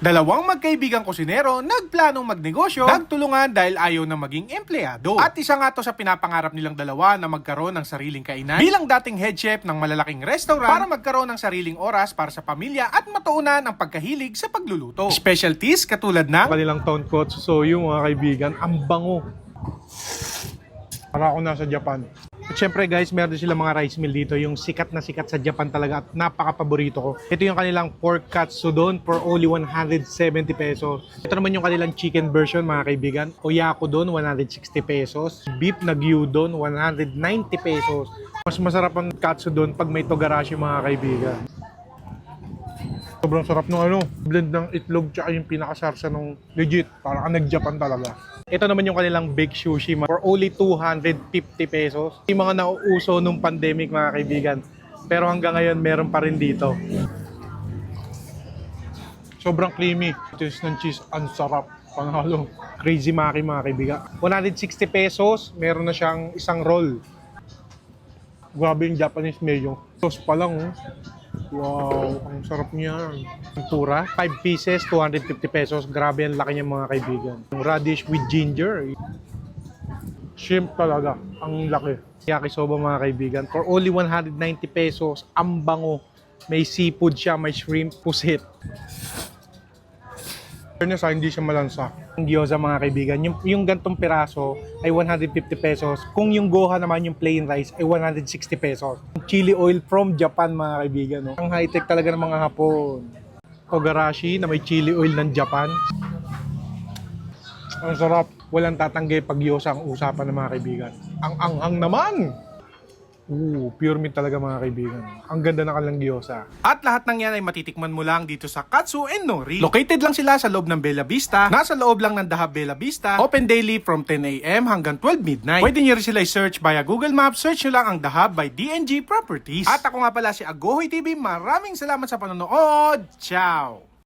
Dalawang magkaibigang kusinero nagplanong magnegosyo, nagtulungan dahil ayaw na maging empleyado. At isa nga to sa pinapangarap nilang dalawa na magkaroon ng sariling kainan bilang dating head chef ng malalaking restaurant para magkaroon ng sariling oras para sa pamilya at matuunan ang pagkahilig sa pagluluto. Specialties katulad ng Kanilang tonkotsu yung mga kaibigan, ang bango. Para ako nasa Japan. At syempre guys, meron din silang mga rice meal dito, yung sikat na sikat sa Japan talaga at napaka-paborito ko. Ito yung kanilang pork katsudon for only 170 pesos. Ito naman yung kanilang chicken version mga kaibigan. Oyakudon, 160 pesos. Beef na gyudon, 190 pesos. Mas masarap ang katsudon pag may togarashi mga kaibigan. Sobrang sarap ng blend ng itlog tsaka yung pinakasarsa ng legit. Parang nag-Japan talaga. Ito naman yung kanilang baked sushi for only 250 pesos. Yung mga nauuso nung pandemic mga kaibigan. Pero hanggang ngayon meron pa rin dito. Sobrang creamy. Taste ng cheese, ang sarap. Panghalo. Crazy maki mga kaibigan. 160 pesos, meron na siyang isang roll. Grabe yung Japanese mayo. Sauce pa lang Wow, ang sarap niyan. Pura, 5 pieces, 250 pesos. Grabe ang laki niya mga kaibigan. Yung radish with ginger. Shrimp talaga, ang laki. Yakisoba mga kaibigan. For only 190 pesos, ang bango. May seafood siya, may shrimp, pusit. Hindi siya malansa. Ang gyoza mga kaibigan, yung gantong piraso ay 150 pesos. Kung yung goha naman, yung plain rice ay 160 pesos. Chili oil from Japan mga kaibigan. No? Ang high-tech talaga ng mga Hapon. Togarashi na may chili oil ng Japan. Ang sarap. Walang tatanggi pag gyoza ang usapan ng mga kaibigan. Ang anghang naman! Pure meat talaga mga kaibigan. Ang ganda ng kanilang gyoza. At lahat ng yan ay matitikman mo lang dito sa Katsu and Nori. Located lang sila sa loob ng Bella Vista. Nasa loob lang ng Dahab Bella Vista. Open daily from 10 a.m. hanggang 12 midnight. Pwede nyo rin sila i-search via Google Maps. Search nyo lang ang Dahab by DNG Properties. At ako nga pala si Agohoy TV. Maraming salamat sa panonood. Ciao!